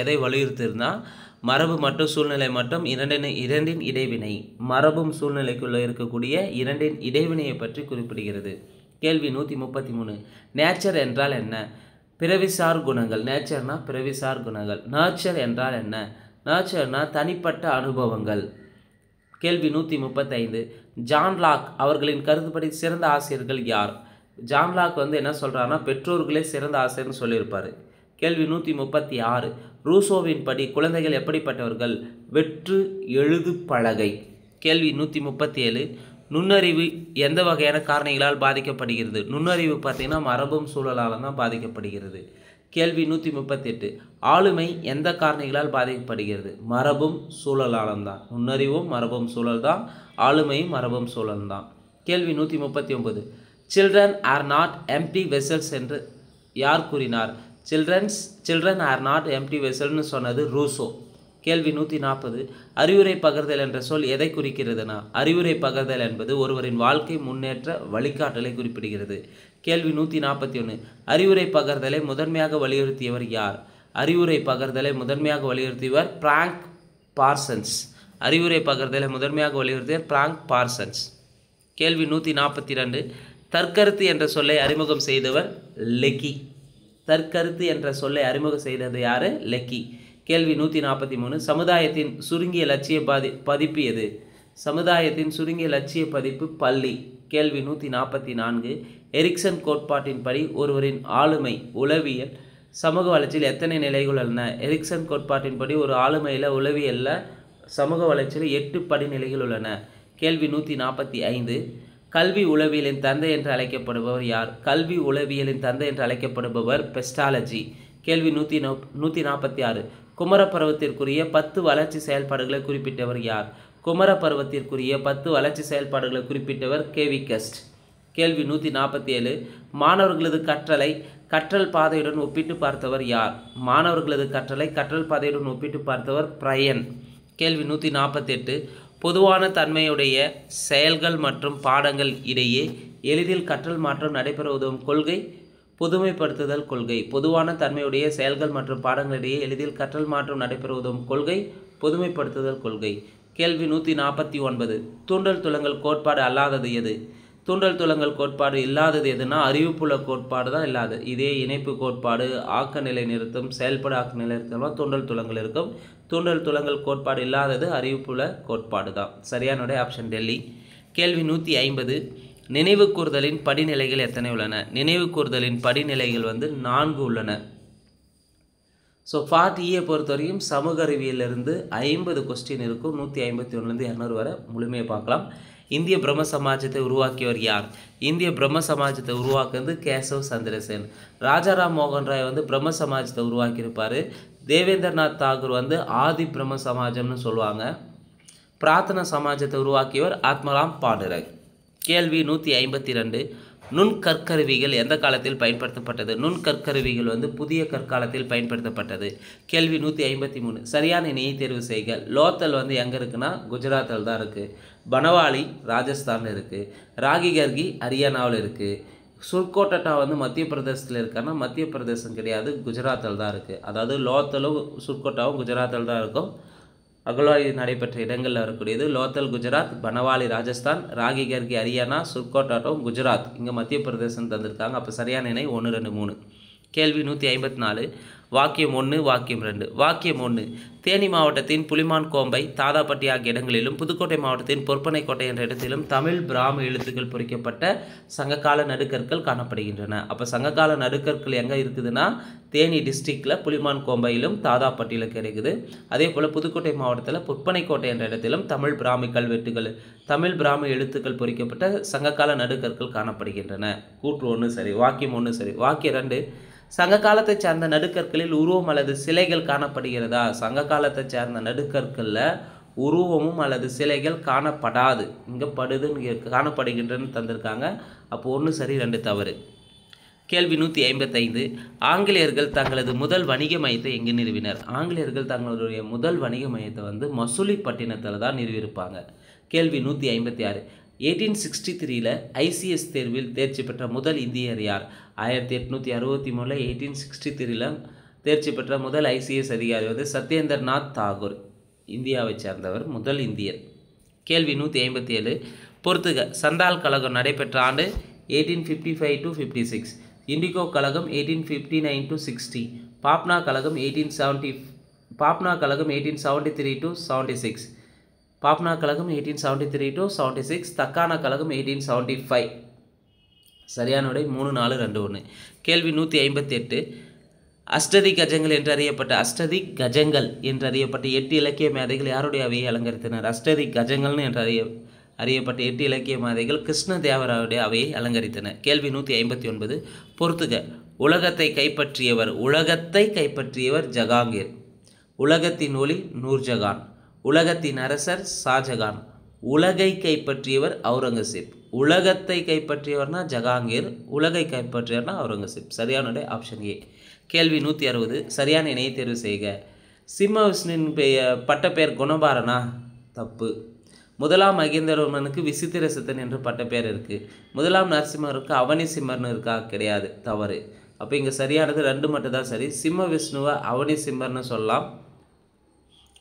எதை வலியுறுத்துதுன்னா மரபு மற்றும் சூழ்நிலை மற்றும் இரண்டின் இடைவினை. மரபும் சூழ்நிலைக்குள்ளே இருக்கக்கூடிய இரண்டின் இடைவினையை பற்றி குறிப்பிடுகிறது. கேள்வி 133. நேச்சர் என்றால் என்ன? பிறவிசார் குணங்கள். நேச்சர்னா பிறவிசார் குணங்கள். நர்ச்சர் என்றால் என்ன? நர்ச்சர்னா தனிப்பட்ட அனுபவங்கள். கேள்வி 135. ஜான் லாக் அவர்களின் கருத்துப்படி சிறந்த ஆசிரியர்கள் யார்? ஜான் லாக் வந்து என்ன சொல்கிறாருன்னா பெற்றோர்களே சிறந்த ஆசிரியர்னு சொல்லியிருப்பார். கேள்வி 136. ரூசோவின் படி குழந்தைகள் எப்படிப்பட்டவர்கள்? வெற்று எழுது பலகை. கேள்வி 137. நுண்ணறிவு எந்த வகையான காரணிகளால் பாதிக்கப்படுகிறது? நுண்ணறிவு பார்த்திங்கன்னா மரபும் சூழலால் தான் பாதிக்கப்படுகிறது. கேள்வி 138. ஆளுமை எந்த காரணிகளால் பாதிக்கப்படுகிறது? மரபும் சூழலாலும் தான். நுண்ணறிவும் மரபும் சூழல் தான், ஆளுமையும் மரபும் சூழல் தான். கேள்வி 139. Children are not empty vessels என்று யார் கூறினார்? சில்ட்ரன் ஆர் நாட் எம்டி வெசல்னு சொன்னது ரூசோ. கேள்வி 140. அறிவுரை பகிர்தல் என்ற சொல் எதை குறிக்கிறதுனா அறிவுரை பகிர்தல் என்பது ஒருவரின் வாழ்க்கை முன்னேற்ற வழிகாட்டலை குறிப்பிடுகிறது. கேள்வி 141. அறிவுரை பகிர்தலை முதன்மையாக வலியுறுத்தியவர் யார்? அறிவுரை பகிர்தலை முதன்மையாக வலியுறுத்தியவர் பிராங்க் பார்சன்ஸ். அறிவுரை பகிர்தலை முதன்மையாக வலியுறுத்தியவர் பிராங்க் பார்சன்ஸ். கேள்வி 142. தற்கருத்து என்ற சொல்லை அறிமுகம் செய்தவர் லெக்கி. தற்கருத்து என்ற சொல்லை அறிமுகம் செய்தது யார்? லெக்கி. கேள்வி 143. சமுதாயத்தின் சுருங்கிய லட்சிய பதிப்பு எது? சமுதாயத்தின் சுருங்கிய லட்சிய பதிப்பு பள்ளி. கேள்வி 144. எரிக்சன் கோட்பாட்டின் படி ஒருவரின் ஆளுமை உளவியல் சமூக வளர்ச்சியில் எத்தனை நிலைகள் உள்ளன? எரிக்சன் கோட்பாட்டின்படி ஒரு ஆளுமையில் உளவியலில் சமூக வளர்ச்சியில் 8 படிநிலைகள் உள்ளன. கேள்வி 145. கல்வி உளவியலின் தந்தை என்று அழைக்கப்படுபவர் யார்? கல்வி உளவியலின் தந்தை என்று அழைக்கப்படுபவர் பெஸ்டாலஜி. கேள்வி 146. குமரப்பருவத்திற்குரிய 10 வளர்ச்சி செயல்பாடுகளை குறிப்பிட்டவர் யார்? குமரப்பருவத்திற்குரிய 10 வளர்ச்சி செயல்பாடுகளை குறிப்பிட்டவர் கேவிகஸ்ட். கேள்வி 147. மாணவர்களது கற்றலை கற்றல் பாதையுடன் ஒப்பிட்டு பார்த்தவர் யார்? மாணவர்களது கற்றலை கற்றல் பாதையுடன் ஒப்பிட்டு பார்த்தவர் பிரையன். கேள்வி 148. பொதுவான தன்மையுடைய செயல்கள் மற்றும் பாடங்கள் இடையே எளிதில் கற்றல் மாற்றம் நடைபெற உதவும் கொள்கை பொதுமைப்படுத்துதல் கொள்கை. பொதுவான தன்மையுடைய செயல்கள் மற்றும் பாடங்களிடையே எளிதில் கற்றல் மாற்றம் நடைபெற உதவும் கொள்கை பொதுமைப்படுத்துதல் கொள்கை. கேள்வி 149. தூண்டல் துலங்கல் கோட்பாடு அல்லாதது எது? தூண்டல் துலங்கல் கோட்பாடு இல்லாதது எதுனா அறிவுப்புல கோட்பாடு தான் இல்லாது. இதே இணைப்பு கோட்பாடு, ஆக்க நிலை நிறுத்தம், செயல்பட ஆக்க நிலை நிறுத்தம் தூண்டல் துலங்கல் இருக்கும். தூண்டல் துலங்கல் கோட்பாடு இல்லாதது அறிவுப்புல கோட்பாடு தான். சரியான ஆப்ஷன் டெல்லி. கேள்வி 150. நினைவு கூர்தலின் படிநிலைகள் எத்தனை உள்ளன? நினைவு கூர்தலின் படிநிலைகள் 4 உள்ளன. ஸோ பார்ட் ஈயை பொறுத்தவரையும் சமூக அறிவியலிருந்து 50 கொஸ்டின் இருக்கும். 151லேருந்து 200 வரை முழுமையாக பார்க்கலாம். இந்திய பிரம்ம சமாஜத்தை உருவாக்கியவர் யார்? இந்திய பிரம்ம சமாஜத்தை உருவாக்குறது கேசவ் சந்திரசேன். ராஜாராம் மோகன் ராய் பிரம்ம சமாஜத்தை உருவாக்கியிருப்பார். தேவேந்திரநாத் தாகூர் ஆதி பிரம்ம சமாஜம்னு சொல்லுவாங்க. பிரார்த்தனா சமாஜத்தை உருவாக்கியவர் ஆத்மராம் பாண்டுரங். கேள்வி 152. நுண்கற்கருவிகள் எந்த காலத்தில் பயன்படுத்தப்பட்டது? நுண்கற்கருவிகள் புதிய கற்காலத்தில் பயன்படுத்தப்பட்டது. கேள்வி 153. சரியான இணையை தேர்வு செய்க. லோத்தல் எங்கே இருக்குன்னா குஜராத்தில் தான் இருக்குது. பனவாலி ராஜஸ்தானில் இருக்குது. ராகிகர்கி ஹரியானாவில் இருக்குது. சுர்கோட்டா மத்திய பிரதேசத்தில் இருக்கான்னா மத்திய பிரதேசம் கிடையாது, குஜராத்தில் தான் இருக்குது. அதாவது லோத்தலும் சுர்கோட்டாவும் குஜராத்தில் தான் இருக்கும். அகழ்வாய்வு நடைபெற்ற இடங்களில் இருக்கக்கூடியது லோத்தல் குஜராத், பனவாலி ராஜஸ்தான், ராகிகர்கி ஹரியானா, சுர்கோட்டாவும் குஜராத். இங்கே மத்திய பிரதேசம் தந்திருக்காங்க. அப்போ சரியான இணை 1, 2, 3. கேள்வி 154. வாக்கியம் 1, வாக்கியம் 2. வாக்கியம் 1. தேனி மாவட்டத்தின் புலிமான் கோம்பை, தாதாப்பட்டி ஆகிய இடங்களிலும் புதுக்கோட்டை மாவட்டத்தின் பொற்பனைக்கோட்டை என்ற இடத்திலும் தமிழ் பிராமி எழுத்துக்கள் பொறிக்கப்பட்ட சங்ககால நடுக்கற்கள் காணப்படுகின்றன. அப்போ சங்ககால நடுக்கற்கள் எங்கே இருக்குதுன்னா தேனி டிஸ்ட்ரிக்டில் புலிமான் கோம்பையிலும் தாதாப்பட்டியில் கிடைக்குது. அதே போல் புதுக்கோட்டை மாவட்டத்தில் பொற்பனைக்கோட்டை என்ற இடத்திலும் தமிழ் பிராமி எழுத்துக்கள் பொறிக்கப்பட்ட சங்ககால நடுக்கற்கள் காணப்படுகின்றன. கூற்று 1 சரி. வாக்கியம் 1 சரி. வாக்கியம் 2. சங்க காலத்தை சார்ந்த நடுக்கற்களில் உருவம் அல்லது சிலைகள் காணப்படுகிறதா? சங்க காலத்தை சார்ந்த நடுக்கற்களில் உருவமும் அல்லது சிலைகள் காணப்படாது. இங்கே படுதுன்னு காணப்படுகின்றன்னு தந்திருக்காங்க. அப்போ 1 சரி 2 தவறு. கேள்வி 155. ஆங்கிலேயர்கள் தங்களது முதல் வணிக மையத்தை எங்கு நிறுவினர்? ஆங்கிலேயர்கள் தங்களுடைய முதல் வணிக மையத்தை மசூலிப்பட்டினத்தில் தான் நிறுவியிருப்பாங்க. கேள்வி 156. 1863 ஐசிஎஸ் தேர்வில் தேர்ச்சி பெற்ற முதல் இந்தியர் யார்? 1863 1863 தேர்ச்சி பெற்ற முதல் ஐசிஎஸ் அதிகாரி சத்யேந்திரநாத் தாகூர். இந்தியாவை சேர்ந்தவர், முதல் இந்தியர். கேள்வி 157. பொறுத்துக. சந்தால் கழகம் நடைபெற்ற ஆண்டு 1855 to 56. இண்டிகோ கழகம் 1859 to 60. பாப்னா கழகம் 1873 to 76. பாப்னா கழகம் 1873 to 76. தக்கான கழகம் 1875. சரியான விடை 3, 4, 2, 1. கேள்வி 158. அஷ்டதி கஜங்கள் என்று அறியப்பட்ட 8 இலக்கிய மேதைகள் யாருடைய அவையை அலங்கரித்தனர்? அஷ்டதி கஜங்கள்னு என்று அறியப்பட்ட 8 இலக்கிய மேதைகள் கிருஷ்ணதேவராயுடைய அவையை அலங்கரித்தனர். கேள்வி 159. பொறுத்துக. உலகத்தை கைப்பற்றியவர் ஜஹாங்கீர். உலகத்தின் ஒளி நூர்ஜஹான். உலகத்தின் அரசர் ஷாஜகான். உலகை கைப்பற்றியவர் அவுரங்கசீப். உலகத்தை கைப்பற்றியவர்னா ஜஹாங்கீர், உலகை கைப்பற்றியவர்னா அவுரங்கசீப். சரியான ஆப்ஷன் ஏ. கேள்வி 160. சரியான இணையை தேர்வு செய்க. சிம்ம விஷ்ணுவின் பட்டப்பெயர் குணபாரனா? தப்பு. முதலாம் மகேந்திரவர்மனுக்கு விசித்திர சித்தன் என்று பட்டப்பெயர் இருக்குது. முதலாம் நரசிம்மருக்கு அவனி சிம்மர்னு இருக்கா? கிடையாது, தவறு. அப்போ இங்கே சரியானது 2 மட்டும் தான் சரி. சிம்ம விஷ்ணுவை அவனி சிம்மர்னு சொல்லலாம்.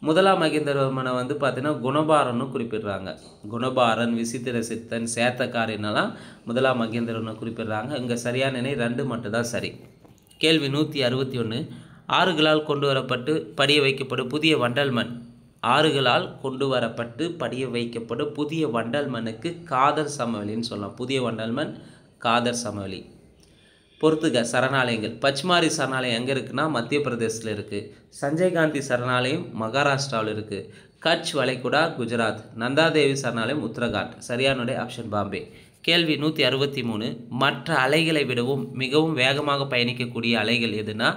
முதலாம் மகேந்திரவர்மனை பார்த்தீங்கன்னா குணபாரன்னு குறிப்பிடுறாங்க. குணபாரன், விசித்திர சித்தன், சேத்தக்காரனெல்லாம் முதலாம் மகேந்திரவர்மனை குறிப்பிடுறாங்க. இங்கே சரியான இணை 2 மட்டும் தான் சரி. கேள்வி 161. ஆறுகளால் கொண்டு வரப்பட்டு படிய வைக்கப்படும் புதிய வண்டல் மண். ஆறுகளால் கொண்டு வரப்பட்டு படிய வைக்கப்படும் புதிய வண்டல் மண்ணுக்கு காதர் சமவெளின்னு சொல்லலாம். புதிய வண்டல் மண் காதர் சமவெளி. பொறுத்துக சரணாலயங்கள். பச்மாரி சரணாலயம் எங்கே இருக்குன்னா மத்திய பிரதேசத்தில் இருக்குது. சஞ்சய் காந்தி சரணாலயம் மகாராஷ்டிராவில் இருக்குது. கட்ச் வளைகுடா குஜராத். நந்தாதேவி சரணாலயம் உத்தரகாண்ட். சரியானுடைய ஆப்ஷன் பாம்பே. கேள்வி 163. மற்ற அலைகளை விடவும் மிகவும் வேகமாக பயணிக்கக்கூடிய அலைகள் எதுனா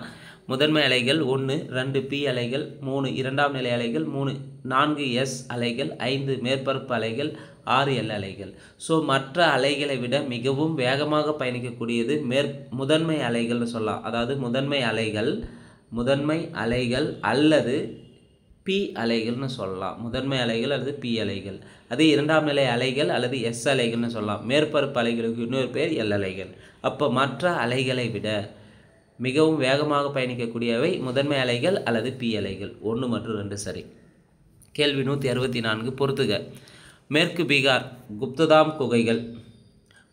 முதன்மை அலைகள் 1, 2 பி அலைகள், 3 இரண்டாம் நிலை அலைகள், 4 எஸ் அலைகள், 5 மேற்பரப்பு அலைகள், 6 எல் அலைகள். ஸோ மற்ற அலைகளை விட மிகவும் வேகமாக பயணிக்கக்கூடியது முதன்மை அலைகள்னு சொல்லலாம். அதாவது முதன்மை அலைகள் அல்லது பி அலைகள்னு சொல்லலாம். முதன்மை அலைகள் அல்லது பி அலைகள். அது இரண்டாம் நிலை அலைகள் அல்லது எஸ் அலைகள்னு சொல்லலாம். மேற்பரப்பு அலைகளுக்கு இன்னொரு பேர் எல் அலைகள். அப்போ மற்ற அலைகளை விட மிகவும் வேகமாக பயணிக்கக்கூடியவை முதன்மை அலைகள் அல்லது பி அலைகள். 1 மற்றும் 2 சரி. கேள்வி 164. பொறுத்துக. மேற்கு பீகார் குப்ததாம் குகைகள்.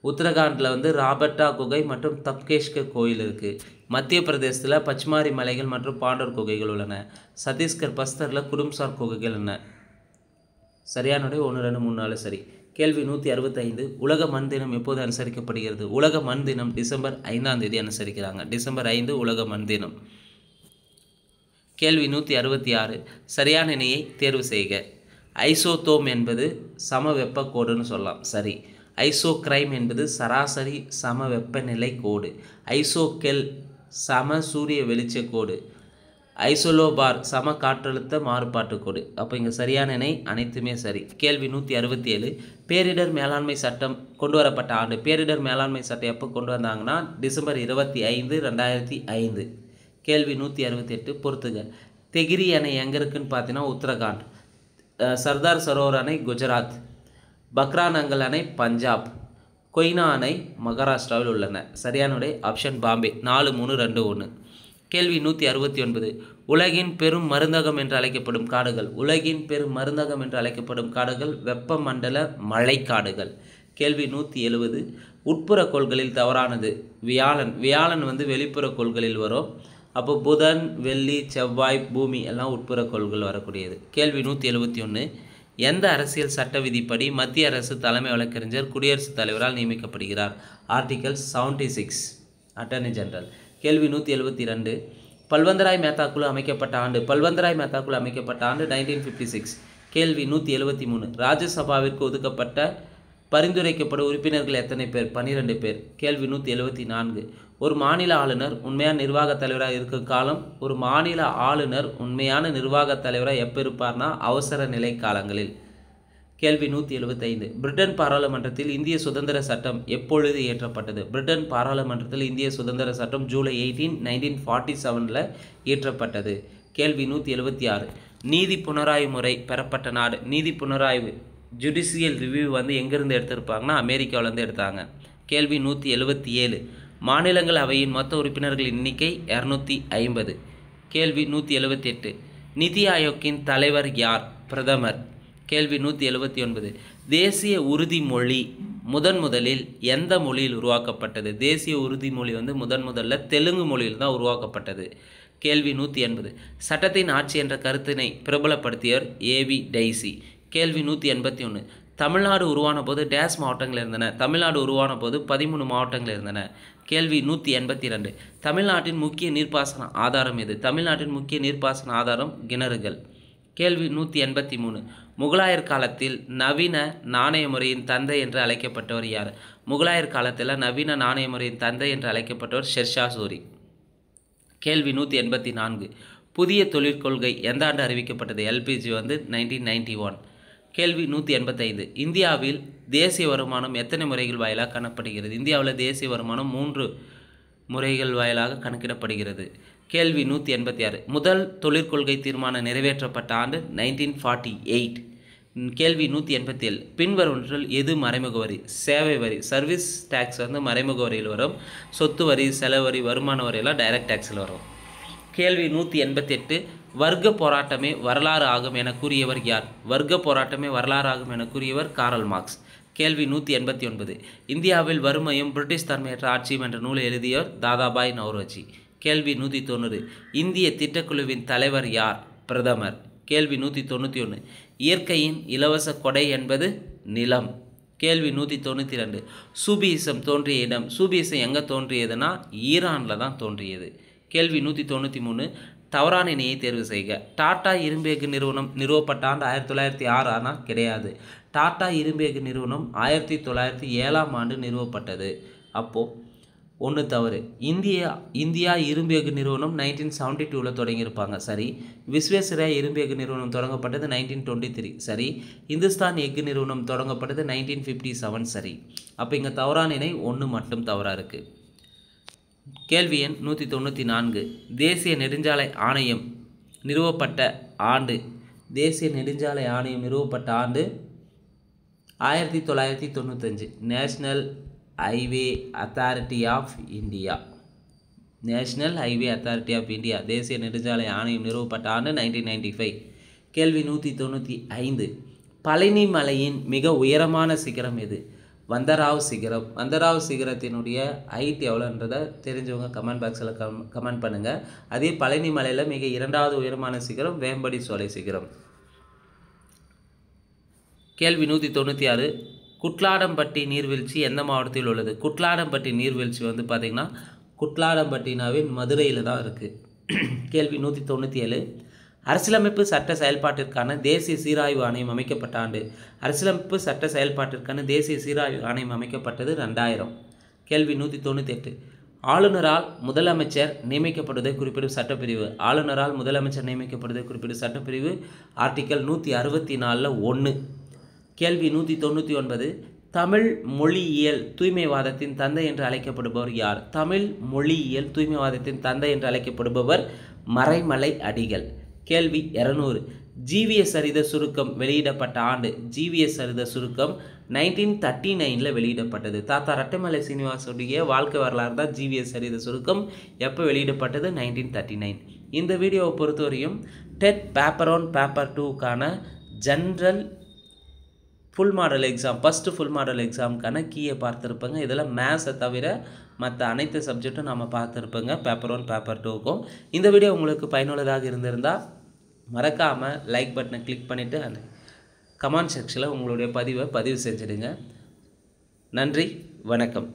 உத்தரகாண்டில் ராபர்ட்டா குகை மற்றும் தப்கேஷ்கர் கோயில் இருக்குது. மத்திய பிரதேசத்தில் பச்மாரி மலைகள் மற்றும் பாண்டர் குகைகள் உள்ளன. சத்தீஸ்கர் பஸ்தரில் குடும்சார் குகைகள் என்ன? சரியானுடைய 1, 2, 3, 4 சரி. கேள்வி 165. உலக மண் தினம் எப்போது அனுசரிக்கப்படுகிறது? உலக மண் தினம் டிசம்பர் 5ஆம் தேதி அனுசரிக்கிறாங்க. டிசம்பர் 5 உலக மண் தினம். கேள்வி 166. சரியான இணையை தேர்வு செய்க. ஐசோதோம் என்பது சம வெப்ப கோடுன்னு சொல்லலாம். சரி. ஐசோக்ரைம் என்பது சராசரி சம வெப்பநிலை கோடு. ஐசோகெல் சம சூரிய வெளிச்ச கோடு. ஐசோலோபார் சம காற்றழுத்த மாறுபாட்டு கோடு. அப்போ இங்கே சரியான இணை அனைத்துமே சரி. கேள்வி 167. பேரிடர் மேலாண்மை சட்டம் கொண்டு வரப்பட்ட ஆண்டு. பேரிடர் மேலாண்மை சட்டம் எப்போ கொண்டு வந்தாங்கன்னா டிசம்பர் 25, 2005. கேள்வி 168. பொறுத்துக. தெகிரி அணை எங்கே இருக்குன்னு பார்த்தீங்கன்னா உத்தரகாண்ட். சர்தார் சரோவர் அணை குஜராத். பக்ரானங்கல் அணை பஞ்சாப். கொய்னா அணை மகாராஷ்டிராவில் உள்ளன. சரியானுடைய ஆப்ஷன் பாம்பே. 4, 3, 2, 1. கேள்வி 169. உலகின் பெரும் மருந்தகம் என்று அழைக்கப்படும் காடுகள். உலகின் பெரும் மருந்தகம் என்று அழைக்கப்படும் காடுகள் வெப்பமண்டல மழைக்காடுகள். கேள்வி 170. உட்புற கோள்களில் தவறானது. வியாழன் வெளிப்புற கோள்களில் வரும். அப்போ புதன், வெள்ளி, செவ்வாய், பூமி எல்லாம் உட்புற கோள்கள் வரக்கூடியது. கேள்வி 171. எந்த அரசியல் சட்ட விதிப்படி மத்திய அரசு தலைமை வழக்கறிஞர் குடியரசுத் தலைவரால் நியமிக்கப்படுகிறார்? Article 76 attorney general. கேள்வி 172. பல்வந்தராய் மேத்தா குழு அமைக்கப்பட்ட ஆண்டு. பல்வந்தராய் மேத்தா குழு அமைக்கப்பட்ட ஆண்டு 1956. கேள்வி 173. ராஜ்யசபாவிற்கு ஒதுக்கப்பட்ட பரிந்துரைக்கப்பட்ட உறுப்பினர்கள் எத்தனை பேர்? 12 பேர். கேள்வி 174. ஒரு மாநில ஆளுநர் உண்மையான நிர்வாக தலைவராக இருக்கும் காலம். ஒரு மாநில ஆளுநர் உண்மையான நிர்வாக தலைவராக எப்போ இருப்பார்னா அவசர நிலை காலங்களில். கேள்வி 175. பிரிட்டன் பாராளுமன்றத்தில் இந்திய சுதந்திர சட்டம் எப்பொழுது இயற்றப்பட்டது? பிரிட்டன் பாராளுமன்றத்தில் இந்திய சுதந்திர சட்டம் ஜூலை 18, 1947 இயற்றப்பட்டது. கேள்வி 176. நீதி புனராய்வு முறை பெறப்பட்ட நாடு. நீதி புனராய்வு ஜுடிஷியல் ரிவ்யூ எங்கேருந்து எடுத்திருப்பாங்கன்னா அமெரிக்காவிலேருந்து எடுத்தாங்க. கேள்வி 177. மாநிலங்கள் அவையின் மொத்த உறுப்பினர்களின் எண்ணிக்கை 250. கேள்வி 178. நிதி ஆயோக்கின் தலைவர் யார்? பிரதமர். கேள்வி 179. தேசிய உறுதிமொழி முதலில் எந்த மொழியில் உருவாக்கப்பட்டது? தேசிய உறுதிமொழி முதல்ல தெலுங்கு மொழியில் தான் உருவாக்கப்பட்டது. கேள்வி 180. சட்டத்தின் ஆட்சி என்ற கருத்தினை பிரபலப்படுத்தியவர் ஏவி டைசி. கேள்வி 181. தமிழ்நாடு உருவான போது டேஸ் மாவட்டங்கள் இருந்தன. தமிழ்நாடு உருவான போது 13 மாவட்டங்கள் இருந்தன. கேள்வி 182. தமிழ்நாட்டின் முக்கிய நீர்ப்பாசன ஆதாரம் எது? தமிழ்நாட்டின் முக்கிய நீர்ப்பாசன ஆதாரம் கிணறுகள். கேள்வி 183. முகலாயர் காலத்தில் நவீன நாணய முறையின் தந்தை என்று அழைக்கப்பட்டவர் யார்? முகலாயர் காலத்தில் நவீன நாணய முறையின் தந்தை என்று அழைக்கப்பட்டவர் ஷெர்ஷா சூரி. கேள்வி 184. புதிய தொழிற்கொள்கை எந்த ஆண்டு அறிவிக்கப்பட்டது? எல்பிஜி 1991. கேள்வி 185. இந்தியாவில் தேசிய வருமானம் எத்தனை முறைகள் வாயிலாக காணப்படுகிறது? இந்தியாவில் தேசிய வருமானம் 3 முறைகள் வாயிலாக கணக்கிடப்படுகிறது. கேள்வி 186. முதல் தொழிற்கொள்கை தீர்மானம் நிறைவேற்றப்பட்ட ஆண்டு 1948. கேள்வி 187. பின்வருவற்றில் எது மறைமுக வரி? சேவை வரி, சர்வீஸ் டேக்ஸ் மறைமுக வரியில் வரும். சொத்து வரி, செலவு வரி, வருமான வரியெல்லாம் டைரக்ட் டேக்ஸில் வரும். கேள்வி 188. வர்க்க போராட்டமே வரலாறு ஆகும் என கூறியவர் யார்? வர்க்க போராட்டமே வரலாறு ஆகும் என கூறியவர் காரல் மார்க்ஸ். கேள்வி 189. இந்தியாவில் வறுமையும் பிரிட்டிஷ் தன்மையற்ற ஆட்சியும் என்ற நூலை எழுதியவர் தாதாபாய் நௌரோஜி. கேள்வி 190. இந்திய திட்டக்குழுவின் தலைவர் யார்? பிரதமர். கேள்வி 191. இயற்கையின் இலவச கொடை என்பது நிலம். கேள்வி 192. சூபியிசம் தோன்றிய இடம். சூபியிசம் எங்கே தோன்றியதுன்னா ஈரானில் தான் தோன்றியது. கேள்வி 193. தவறான இணையை தேர்வு செய்க. டாடா இரும்பு எஃகு நிறுவனம் நிறுவப்பட்ட ஆண்டு 1906 ஆனால் கிடையாது. டாடா இரும்பு எஃகு நிறுவனம் 1907ஆம் ஆண்டு நிறுவப்பட்டது. அப்போது ஒன்று தவறு. இந்தியா இரும்பு எஃகு நிறுவனம் 1972 தொடங்கியிருப்பாங்க. சரி. விஸ்வேஸ்வரய்யா இரும்பு எஃகு நிறுவனம் தொடங்கப்பட்டது 1923. சரி. இந்துஸ்தான் எஃகு நிறுவனம் தொடங்கப்பட்டது 1957. சரி. அப்போ இங்கே தவறான இணை 1 மட்டும் தவறாக இருக்குது. கேள்வி எண் 194. தேசிய நெடுஞ்சாலை ஆணையம் நிறுவப்பட்ட ஆண்டு. தேசிய நெடுஞ்சாலை ஆணையம் நிறுவப்பட்ட ஆண்டு 1995. National highway authority of India. National highway authority of India தேசிய நெடுஞ்சாலை ஆணையம் நிறுவப்பட்ட ஆண்டு 1995. கேள்வி 195. பழனி மலையின் மிக உயரமான சிகரம் எது? வந்தராவ் சிகரம். வந்தராவ் சிகரத்தினுடைய ஹைட் எவ்வளோன்றதை தெரிஞ்சவங்க கமெண்ட் பாக்ஸில் கமெண்ட் பண்ணுங்கள். அதே பழனி மலையில் மிக 2வது உயரமான சிகரம் வேம்படி சோலை சிகரம். கேள்வி 196. குட்லாடம்பட்டி நீர்வீழ்ச்சி எந்த மாவட்டத்தில் உள்ளது? குட்லாடம்பட்டி நீர்வீழ்ச்சி வந்து பார்த்திங்கன்னா குட்லாடம்பட்டினாவே மதுரையில் தான் இருக்குது. கேள்வி 197. அரசியலமைப்பு சட்ட செயல்பாட்டிற்கான தேசிய சீராய்வு ஆணையம் அமைக்கப்பட்ட ஆண்டு. அரசியலமைப்பு சட்ட செயல்பாட்டிற்கான தேசிய சீராய்வு ஆணையம் அமைக்கப்பட்டது 2000. கேள்வி 198. ஆளுநரால் முதலமைச்சர் நியமிக்கப்படுவதை குறிப்பிடும் சட்டப்பிரிவு. ஆளுநரால் முதலமைச்சர் நியமிக்கப்படுவதை குறிப்பிடும் சட்டப்பிரிவு ஆர்டிக்கல் 164 1. கேள்வி 199. தமிழ் மொழியியல் தூய்மைவாதத்தின் தந்தை என்று அழைக்கப்படுபவர் யார்? தமிழ் மொழியியல் தூய்மைவாதத்தின் தந்தை என்று அழைக்கப்படுபவர் மறைமலை அடிகள். கேள்வி 200. ஜிவிஎஸ் சரித சுருக்கம் வெளியிடப்பட்ட ஆண்டு. ஜிவிஎஸ் சரித சுருக்கம் 1939 வெளியிடப்பட்டது. தாத்தா ரெட்டமலை சீனிவாசனுடைய வாழ்க்கை வரலாறு தான் ஜிவிஎஸ் சரித சுருக்கம். எப்போ வெளியிடப்பட்டது? 1939. இந்த வீடியோவை பொறுத்தவரையும் டெட் பேப்பர் 1 பேப்பர் 2க்கான general full model exam first full model எக்ஸாமுக்கான கீயை பார்த்துருப்பேங்க. இதில் மேத்ஸை தவிர மற்ற அனைத்து சப்ஜெக்டும் நம்ம பார்த்துருப்பேங்க பேப்பர் 1 பேப்பர் 2க்கும். இந்த வீடியோ உங்களுக்கு பயனுள்ளதாக இருந்திருந்தால் மறக்காமல் லைக் பட்டனை கிளிக் பண்ணிவிட்டு அந்த கமெண்ட் செக்ஷனில் உங்களுடைய பதிவை பதிவு செஞ்சுடுங்க. நன்றி, வணக்கம்.